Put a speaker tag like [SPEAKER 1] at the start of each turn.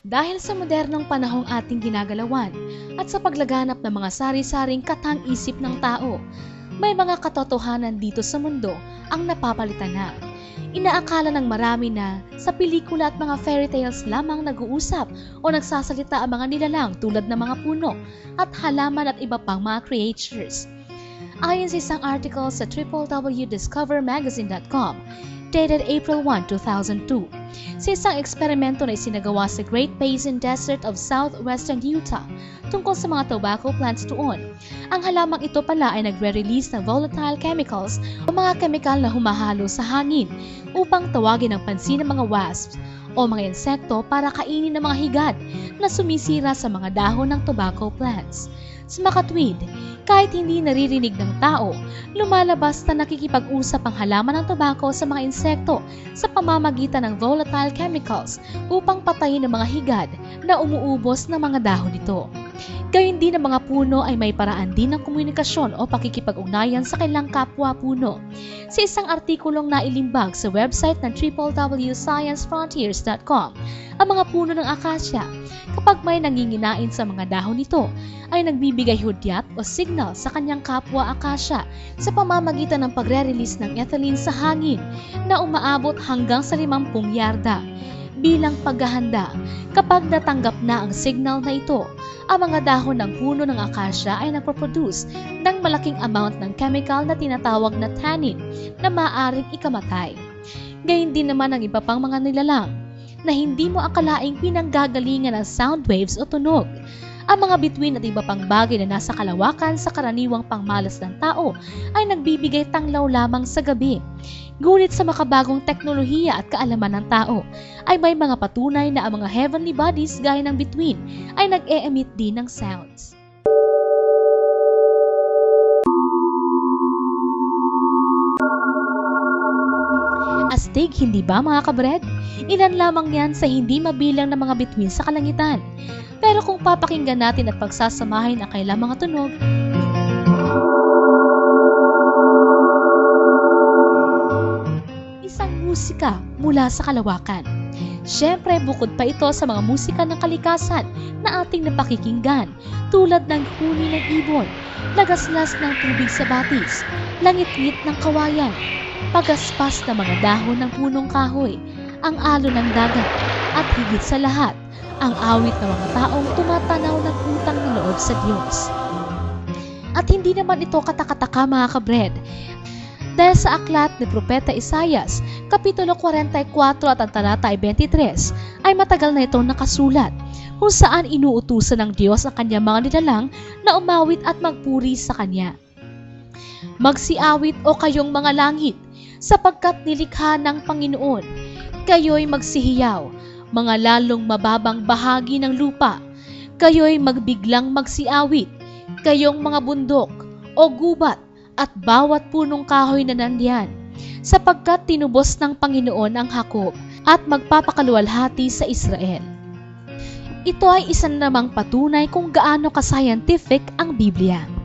[SPEAKER 1] Dahil sa modernong panahong ating ginagalawan at sa paglaganap ng mga sari-saring katang-isip ng tao, may mga katotohanan dito sa mundo ang napapalitan na. Inaakala ng marami na sa pelikula at mga fairy tales lamang nag-uusap o nagsasalita ang mga nilalang tulad ng mga puno at halaman at iba pang mga creatures. Ayon sa isang article sa www.discovermagazine.com, dated April 1, 2002, sa isang eksperimento na isinagawa sa Great Basin Desert of southwestern Utah tungkol sa mga tobacco plants doon. Ang halamang ito pala ay nagre-release ng volatile chemicals o mga kemikal na humahalo sa hangin upang tawagin ang pansin ng mga wasps o mga insekto para kainin ng mga higad na sumisira sa mga dahon ng tobacco plants. Sa makatwid, kahit hindi naririnig ng tao, lumalabas na nakikipag-usap ang halaman ng tobacco sa mga insekto sa pamamagitan ng volatile chemicals upang patayin ang mga higad na umuubos ng mga dahon nito. Gayun din ang mga puno ay may paraan din ng komunikasyon o pakikipag-ugnayan sa kanilang kapwa puno. Sa isang artikulong nailimbag sa website ng www.sciencefrontiers.com, ang mga puno ng akasya, kapag may nanginginain sa mga dahon nito, ay nagbibigay hudyat o signal sa kanyang kapwa akasya sa pamamagitan ng pagre-release ng ethylene sa hangin na umaabot hanggang sa 50 yarda. Bilang paghahanda, kapag natanggap na ang signal na ito, ang mga dahon ng puno ng akasya ay nagproproduce ng malaking amount ng chemical na tinatawag na tannin na maaaring ikamatay. Gayun din naman ang iba pang mga nilalang na hindi mo akalaing pinanggagalingan ng sound waves o tunog. Ang mga bituin at iba pang bagay na nasa kalawakan sa karaniwang pangmalas ng tao ay nagbibigay tanglaw lamang sa gabi. Ngunit sa makabagong teknolohiya at kaalaman ng tao, ay may mga patunay na ang mga heavenly bodies gaya ng bituin ay nag-e-emit din ng sounds. Astig, hindi ba mga kabred? Ilan lamang yan sa hindi mabilang na mga bituin sa kalangitan. Pero kung papakinggan natin at pagsasamahin ang kailang mga tunog, isang musika mula sa kalawakan. Siyempre, bukod pa ito sa mga musika ng kalikasan na ating napakikinggan tulad ng huni ng ibon, lagaslas ng tubig sa batis, langit-ngit ng kawayan, pagaspas ng mga dahon ng punong kahoy, ang alon ng dagat, at higit sa lahat, ang awit ng mga taong tumatanaw ng utang na loob sa Diyos. At hindi naman ito katakataka mga kabred, dahil sa aklat ni Propeta Isaias, Kapitulo 44 at ang talata ay 23, ay matagal na itong nakasulat, kung saan inuutusan ng Diyos ang kanyang mga nilalang na umawit at magpuri sa Kanya. Magsiawit o kayong mga langit, sapagkat nilikha ng Panginoon, kayo'y magsihiyaw, mga lalong mababang bahagi ng lupa, kayo'y magbiglang magsiawit, kayong mga bundok o gubat at bawat punong kahoy na nandiyan, sapagkat tinubos ng Panginoon ang Jacob at magpapakaluwalhati sa Israel. Ito ay isa namang patunay kung gaano ka-scientific ang Biblia.